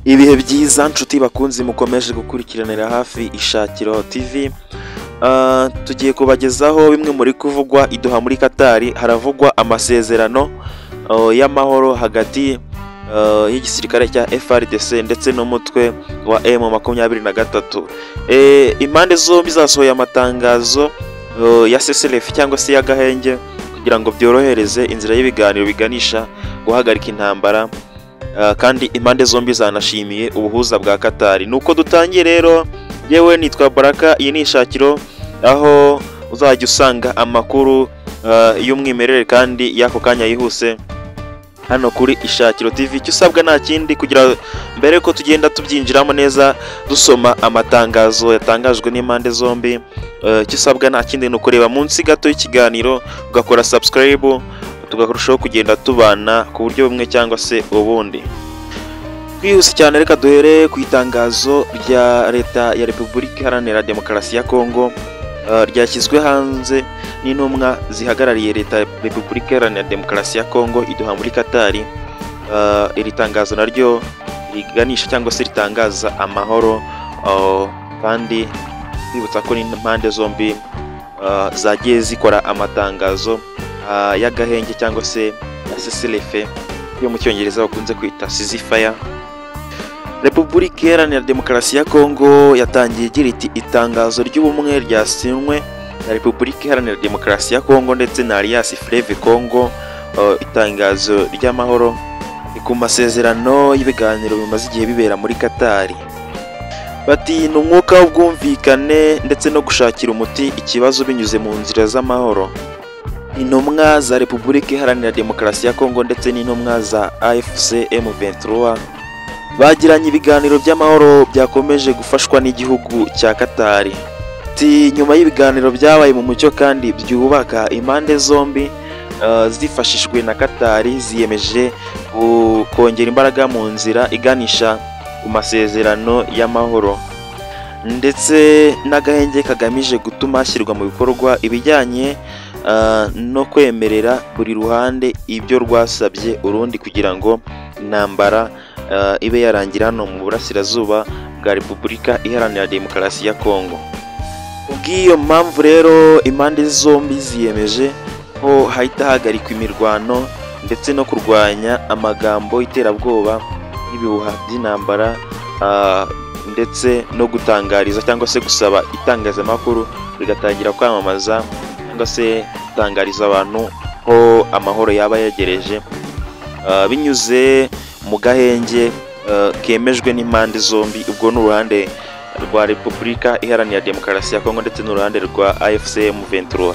Ibihe byiza nshuti bakunzi mukomeje gukurikiranira hafi Ishakiro TV. Tugiye kubagezaho bimwe muri kuvugwa iduha muri Katari. Haravugwa amasezerano y'amahoro hagati y'igisirikare cya FARDC ndetse n'umutwe wa M23. Impande zombi zasohoye amatangazo ya CCLF cyangwa se y'agahenge kugira ngo byorohereze inzira y'ibiganiro biganisha guhagarika intambara. Kandi impande zombi zanashimiye ubuhuza bwa Katari. Nuko dutangiye rero, yewe nitwa Baraka, iyi ni Ishakiro, aho uzajya usanga amakuru y'umwimerere kandi yako kanya yihuse hano kuri Ishakiro TV. Icyo usabwa nta kindi, kugira mbere ko tugenda tubyinjiramo neza dusoma amatangazo yatangajwe n'impande zombi, icyo usabwa nta kindi ni ukureba munsi gato y'ikiganiro ugakora subscribe, tugarushaho kugenda tubana ku buryo bumwe cyangwa se ubundi. Twihuse cyane, reka duhere ku itangazo rya leta ya Repubulika Iharanira Demokarasi ya Kongo ryashyizwe hanze n'intumwa zihagarariye leta ya Repubulika Iharanira Demokarasi ya Kongo iduha muri Katari. Iri tangazo naryo riganisha cyangwa se ritangaza amahoro, kandi twibutsa ko n'impande zombi zagiye zikora amatangazo y'agahenge cyangwa se CCLF yo mu cyongereza bakunze kwita ceasefire. Repubulika Iharanira Demokarasi ya Kongo yatangiye igira iti itangazo ry'ubumwe ryasinywe na Repubulika Iharanira Demokarasi ya Kongo ndetse na Alliance Fleuve Congo. Itangazo ry'amahoro ku masezerano y'ibiganiro bimaze igihe bibera muri Katari. Bati ni umwuka w'ubwumvikane ndetse no gushakira umuti ikibazo binyuze mu nzira z'amahoro. Intumwa za Repubulika Iharanira Demokarasi ya Kongo ndetse n'intumwa za AFC M23 bagiranye ibiganiro by'amahoro byakomeje gufashwa n'igihugu cya Katari. Nyuma y'ibiganiro byabaye mu mucyo kandi byubaka, impande zombi zifashishwe na Katari ziyemeje kongera imbaraga mu nzira iganisha ku masezerano y'amahoro ndetse n'agahenge kagamije gutuma hashyirwa mu bikorwa ibijyanye no kwemerera buri ruhande ibyo rwasabye urundi kugira ngo intambara ibe yarangira hano mu burasirazuba bwa Repubulika Iharanira Demokarasi ya Kongo. Kubw'iyo mpamvu rero impande zombi ziyemeje ko hahita hagarikwa imirwano ndetse no kurwanya amagambo y'iterabwoba n'ibihuha by'intambara, ndetse no gutangariza cyangwa se gusaba itangazamakuru rigatangira kwamamaza cyangwa se gutangariza abantu ko amahoro yaba yegereje, binyuze mu gahenge kemejwe n'impande zombi. Ubwo ni uruhande rwa Repubulika Iharanira Demokarasi ya Kongo ndetse n'uruhande rwa AFC M23.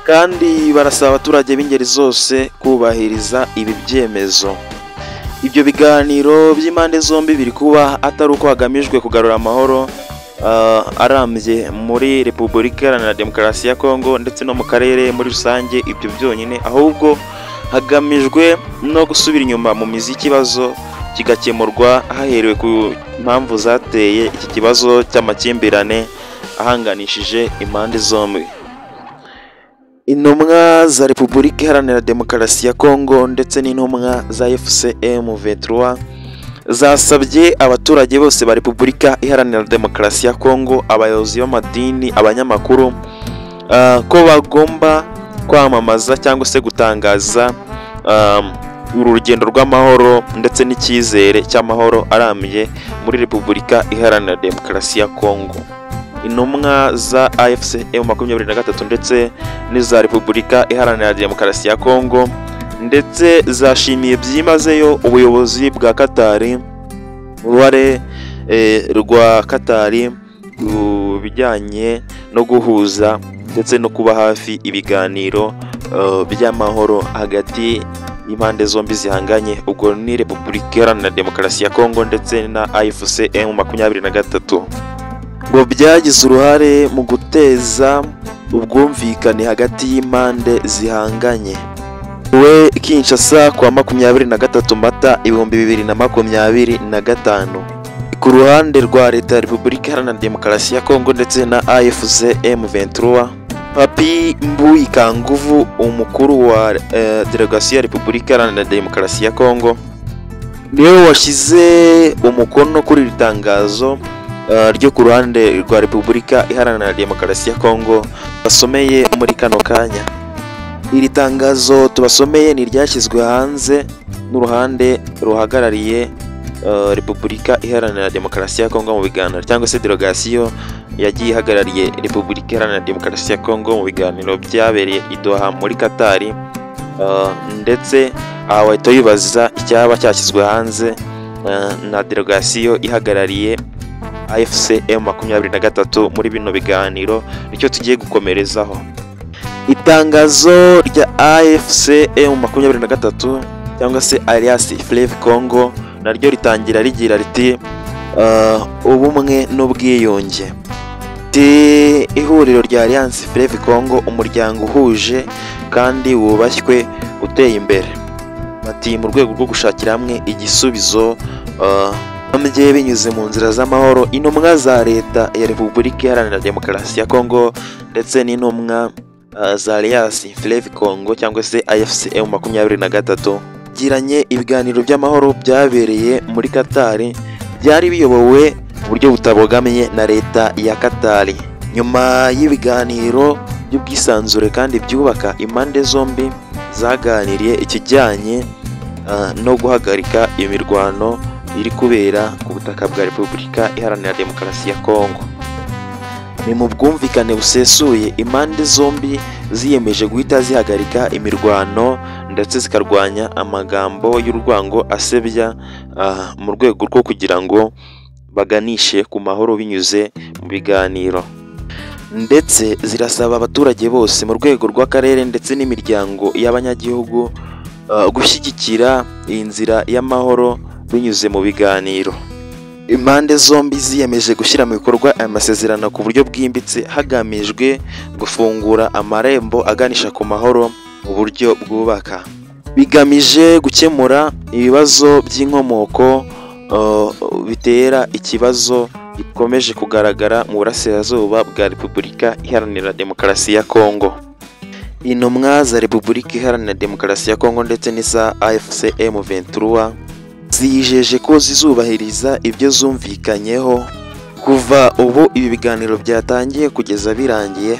Kandi barasaba abaturage b'ingeri zose kubahiriza ibi byemezo. Ibyo biganiro by'impande zombi biri kuba atari uko hagamijwe kugarura amahoro arambye muri Repubulika Iharanira Demokarasi ya Kongo ndetse no mu karere muri rusange ibyo byonyine, ahubwo hagamijwe no gusubira inyuma mu mizi y'ikibazo kigakemurwa haherewe ku mpamvu zateye iki kibazo cy'amakimbirane ahanganishije impande zombi. Intumwa za Repubulika Iharanira Demokarasi ya Kongo ndetse n'intumwa za AFC M23 zasabye abaturage bose ba Repubulika Iharanira Demokarasi ya Kongo, abayobozi b'amadini, abanyamakuru, ko bagomba kwamamaza cyangwa se gutangaza uru rugendo rw'amahoro ndetse n'icyizere cy'amahoro arambye muri Repubulika Iharanira Demokarasi ya Kongo. Intumwa za AFC M23 ndetse n'iza Repubulika Iharanira Demokarasi ya Kongo ndetse zashimiye byimazeyo ubuyobozi bwa Katari, uruhare rwa Katari ku bijyanye no guhuza ndetse no kuba hafi ibiganiro by'amahoro hagati impande zombi zihanganye. Ubwo ni Repubulika Iharanira Demokarasi ya Kongo ndetse na AFC M23 ngo byagize uruhare mu guteza ubwumvikane hagati y'impande zihanganye. We Kinshasa kwa 23 Mata 2025. Ku ruhande rwa leta ya Repubulika Iharanira Demokarasi ya Kongo ndetse na AFC M23, Papi Mbuyi Kanguvu, umukuru wa delegasiyo ya Repubulika Iharanira Demokarasi ya Kongo, niwe washyize umukono kuri iri tangazo ryo ku ruhande rwa Repubulika Iharanira Demokarasi ya Kongo basomeye muri kano kanya. Iri tangazo tubasomeye ni ryashyizwe hanze n'uruhande ruhagarariye Repubulika Iharanira Demokarasi ya Kongo mu biganiro, cyangwa se delegation yagiye ihagarariye Repubulika Iharanira Demokarasi ya Kongo mu biganiro byabereye i Doha muri Qatar, ndetse aha wahita wibaza icyaba cyashyizwe hanze na delegation ihagarariye AFC M23 muri bino biganiro, nicyo tugiye gukomerezaho. Itangazo rya AFC M23 cyangwa se Alliance Fleuve Congo naryo ritangira rigira riti ubumwe n'ubwiyunge. Ihuriro rya Alliance Fleuve Congo, umuryango uhuje kandi wubashywe uteye imbere. Bati mu rwego rwo gushakira hamwe igisubizo bamye binyuze mu nzira z'amahoro, intumwa za leta ya Repubulika Iharanira Demokarasi ya Kongo ndetse n'intumwa za Alliance Fleuve Congo cyangwa se AFC M23 giranye ibiganiro by'amahoro byabereye muri Qatar, byari biyobowe mu buryo butabogamiye na leta ya Qatar. Nyuma y'ibiganiro by'ubwisanzure kandi byubaka, impande zombi zaganiriye ikijyanye no guhagarika imirwano iri kubera ku butaka bwa Repubulika Iharanira Demokarasi ya Kongo. Ni mu bwumvikane busesuye, impande zombi ziyemeje guhita zihagarika imirwano ndetse zikarwanya amagambo y'urwango asebya mu rwego rwo kugira ngo baganishe ku mahoro binyuze mu biganiro, ndetse zirasaba abaturage bose mu rwego rw'akarere ndetse n'imiryango y'abanyagihugu gushyigikira iyi nzira y'amahoro binyuze mu biganiro. Impande zombi ziyemeje gushyira mu bikorwa aya masezerano ku buryo bwimbitse, hagamijwe gufungura amarembo aganisha ku mahoro mu buryo bwubaka, bigamije gukemura ibibazo by'inkomoko bitera ikibazo gikomeje kugaragara mu burasirazuba bwa Repubulika Iharanira Demokarasi ya Kongo. Intumwa za Repubulika Iharanira Demokarasi ya Kongo ndetse n'iza AFC M23 zijeje ko zizubahiriza ibyo zumvikanyeho kuva ubu ibi biganiro byatangiye kugeza birangiye,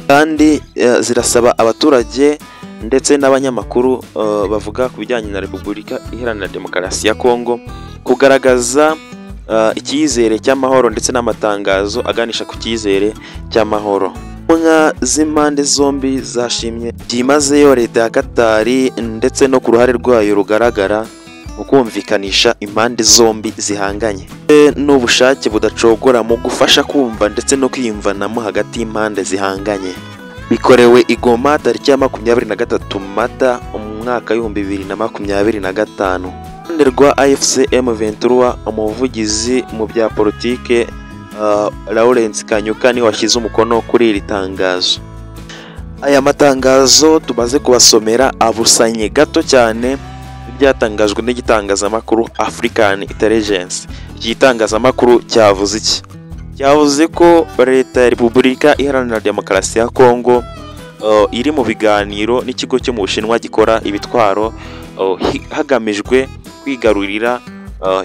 kandi zirasaba abaturage ndetse n'abanyamakuru bavuga ku bijyanye na Repubulika Iharanira Demokarasi ya Kongo kugaragaza icyizere cy'amahoro ndetse n'amatangazo aganisha ku cyizere cy'amahoro. Intumwa z'impande zombi zashimye byimazeyo leta ya Qatar ndetse no ku ruhare rwayo rugaragara mu kumvikanisha impande zombi zihanganye n'ubushake budacogora mu gufasha kumva ndetse no kwiyumvanamo hagati y'impande zihanganye. Bikorewe i Goma tariki ya 23 Mata mu mwaka w'2025. Uruhande rwa AFC M23, umuvugizi mu bya politike Lawrence Kanyuka ni washyize umukono kuri iri tangazo. Aya matangazo tumaze kubasomera abusanye gato cyane byatangajwe n'igitangazamakuru African Intelligence. Iki gitangazamakuru cyavuze iki? Cyavuze ko leta ya Repubulika Iharanira Demokarasi ya Kongo iri mu biganiro n'ikigo cyo mu Bushinwa gikora ibitwaro hagamijwe kwigarurira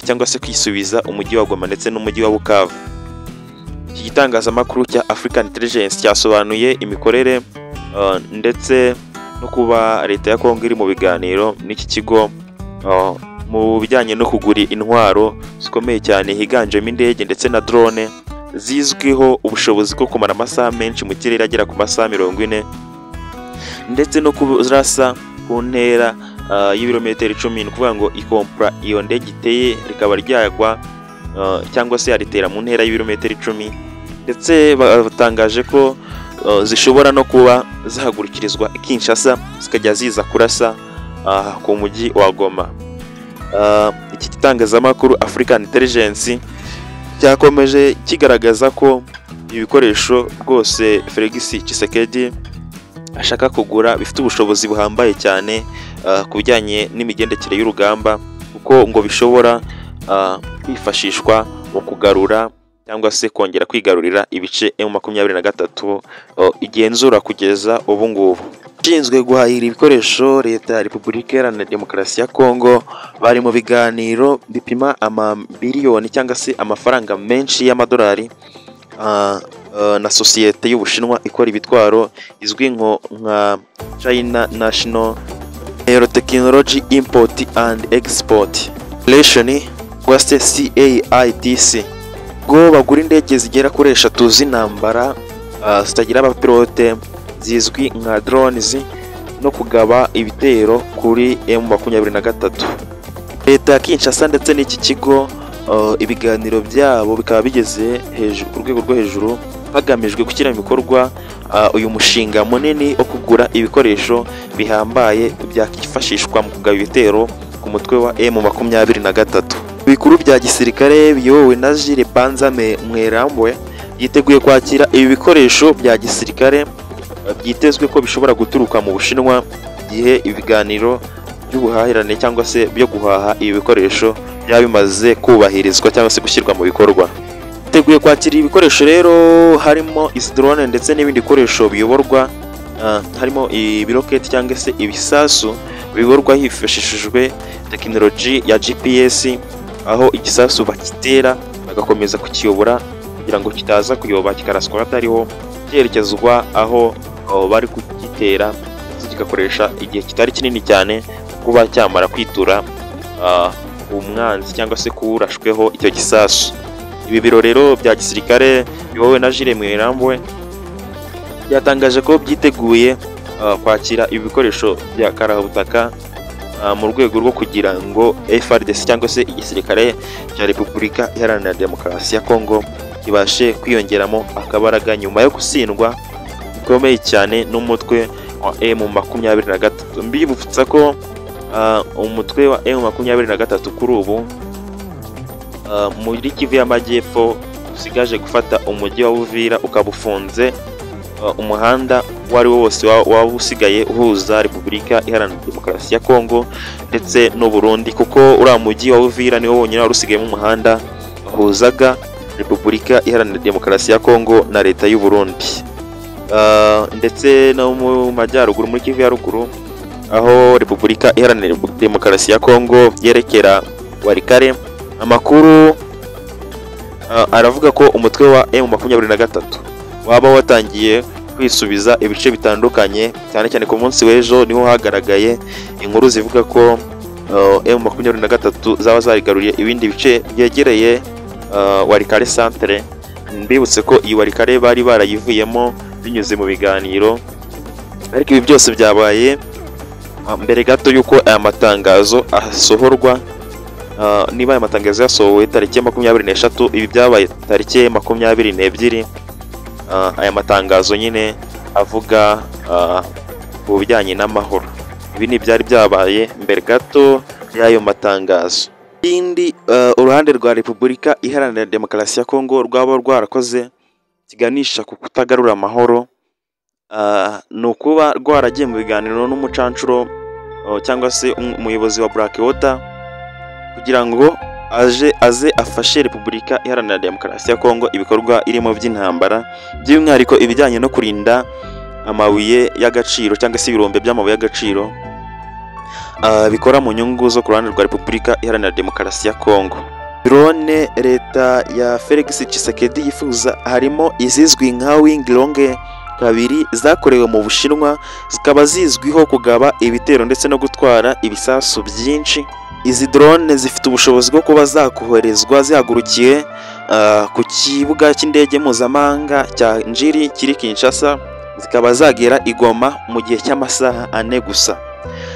cyangwa se kwisubiza umujyi wa Goma ndetse n'umujyi wa Bukavu. Iki gitangazamakuru cya African Intelligence cyasobanuye imikorere ndetse no kuba leta ya Kongo iri mu biganiro n'iki kigo mu bijyanye no kugura intwaro zikomeye cyane higanjemo indege ndetse na drone zizwiho ubushobozi bwo kumara amasaha menshi mu kirere agera ku masaha 40 ndetse no kurasa ku ntera y'ibirometero 10. Ni ukuvuga ngo ikompra iyo ndege iteye rikaba ryagwa cyangwa se yaritera mu ntera y'ibirometero 10, ndetse batangaje ko zishobora no kuba zahagurukirizwa Kinshasa zikajya ziza kurasa ku mujyi wa Goma. Iki gitangazamakuru African Intelligence cyakomeje kigaragaza ko ibikoresho rwose Felix Tshisekedi ashaka kugura bifite ubushobozi buhambaye cyane ku bijyanye n'imigendekere y'urugamba, kuko ngo bishobora kwifashishwa mu kugarura cyangwa se kongera kwigarurira ibice M23 igenzura kugeza ubu ngubu. Ushinzwe guhahira ibikoresho leta ya Repubulika Iharanira Demokarasi ya Kongo bari mu biganiro bipima amabiliyoni cyangwa se amafaranga menshi y'amadolari na sosiyete y'Ubushinwa ikora ibitwaro izwi nka China National Aerotechnology Import and Export Corporation West CAIDC ngo bagura indege zigera kuri 3 z'intambara zitagira abapilote zizwi nka drones no kugaba ibitero kuri M23. Leta ya Kinshasa ndetse n'iki kigo ibiganiro byabo bikaba bigeze hejuru ku rwego rwo hejuru hagamijwe gushyira mu bikorwa uyu mushinga munini wo kugura ibikoresho bihambaye byakifashishwa mu kugaba ibitero ku mutwe wa M23. Ibikuru bya gisirikare biyobowe na Jules Banzame Mwerambwe yiteguye kwakira ibi bikoresho bya gisirikare byitezwe ko bishobora guturuka mu Bushinwa gihe ibiganiro by'ubuhahirane cyangwa se byo guhaha ibi bikoresho byabimaze kubahirizwa cyangwa se gushyirwa mu bikorwa. Yiteguye kwakira ibikoresho rero harimo izi drone ndetse n'ibindi bikoresho biyoborwa harimo ibiroketi cyangwa se ibisasu biyoborwa hifashishijwe tekinoloji ya GPS, aho igisasu bakitera bagakomeza kukiyobora kugira ngo kitaza kuyoba kikaraswa hatariho cyerekezwa aho bari kugitera, kigakoresha igihe kitari kinini cyane kuba cyamara kwitura umwanzi cyangwa se kurashweho icyo gisasu. Ibi biro rero bya gisirikare biyobowe na Jules Mwerambwe byatangaje ko byiteguye kwakira ibi bikoresho bya karahabutaka mu rwego rwo kugira ngo FARDC cyangwa se igisirikare cya Repubulika Iharanira Demokarasi ya Kongo kibashe kwiyongeramo akabaraga nyuma yo gutsindwa bikomeye cyane n'umutwe wa M23. Mbibutsa ko umutwe wa M23 kuri ubu muri Kivu y'Amajyepfo usigaje gufata umujyi wa Uvira ukaba ufunze umuhanda wari wose waba usigaye uhuza Repubulika Iharanira Demokarasi ya Kongo ndetse n'u Burundi, kuko uriya mujyi wa Uvira niwo wonyine wari usigayemo umuhanda wahuzaga Repubulika Iharanira Demokarasi ya Kongo na leta y'u Burundi. Ndetse no mu majyaruguru muri Kivu ya ruguru aho Repubulika Iharanira Demokarasi ya Kongo yerekera Walikale, amakuru aravuga ko umutwe wa M23 waba watangiye kwisubiza ibice bitandukanye, cyane cyane ku munsi w'ejo niho hagaragaye inkuru zivuga ko M23 zaba zarigaruriye ibindi bice byegereye Walikale centre. Mbibutse ko iyi Walikale bari barayivuyemo binyuze mu biganiro, ariko ibi byose byabaye mbere gato yuko aya matangazo asohorwa. Niba aya matangazo yasohowe tariki 23, ibi byabaye tariki 22. Aya matangazo nyine avuga ku bijyanye n'amahoro. Ibi ni byari byabaye mbere gato y'ayo matangazo. Indi uruhande rwa Repubulika Iharanira Demokarasi ya Kongo rwaba rwarakoze kiganisha ku kutagarura amahoro ni ukuba rwaragiye mu biganiro n'umucancuro cyangwa se umuyobozi wa Blackwater kugira ngo aze afashe Repubulika Iharanira Demokarasi ya Kongo ibikorwa irimo by'intambara, by'umwihariko ibijyanye no kurinda amabuye y'agaciro cyangwa se ibirombe by'amabuye y'agaciro bikora mu nyungu zo ku ruhande rwa Repubulika Iharanira Demokarasi ya Kongo. Drone leta ya Felix Tshisekedi yifuza harimo izizwi nka Winglong 2 zakorewe mu Bushinwa, zikaba zizwiho kugaba ibitero ndetse no gutwara ibisasu byinshi. Izi drone zifite ubushobozi bwo kuba zakoherezwa zihagurukiye ku kibuga cy'indege mpuzamahanga cya Njiri kiri Kinshasa, zikaba zagera i Goma mu gihe cy'amasaha 4 gusa.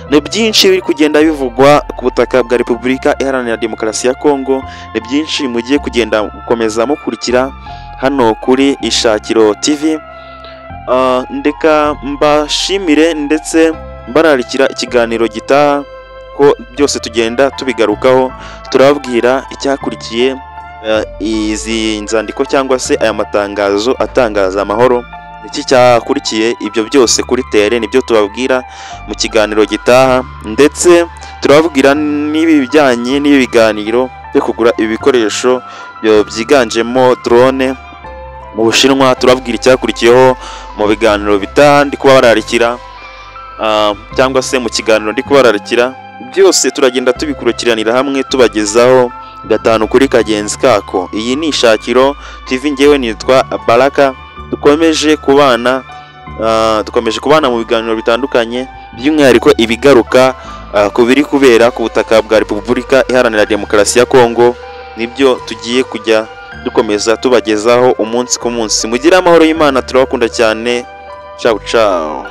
Ni byinshi biri kugenda bivugwa ku butaka bwa Repubulika Iharanira Demokarasi ya Kongo, ni byinshi mugiye kugenda gukomeza mukurikira hano kuri Ishakiro TV. Ndeka mbashimire ndetse mbararikira ikiganiro gitaha ko byose tugenda tubigarukaho, turababwira icyakurikiye izi nzandiko cyangwa se aya matangazo atangaza amahoro, iki cyakurikiye ibyo byose kuri tere nibyo tubabwira mu kiganiro gitaha, ndetse turababwira n'ibijyanye n'ibiganiro byo kugura ibikoresho byiganjemo drone mu Bushinwa. Turababwira icyakurikiyeho mu biganiro bitaha, ndi kuba bararikira cyangwa se mu kiganiro ndi kubararikira, byose turagenda tubikurikiranira hamwe tubagezaho gatanu kuri kagenzi kako. Iyi ni Ishakiro TV, ngewe nitwa Baraka. Dukomeje kubana mu biganiro bitandukanye, by'umwihariko ibigaruka ku biri kubera ku butaka bwa Repubulika Iharanira Demokarasi ya Kongo, nibyo tugiye kujya dukomeza tubagezaho umunsi ku munsi. Mugire amahoro y'Imana, turabakunda cyane. Ciao ciao.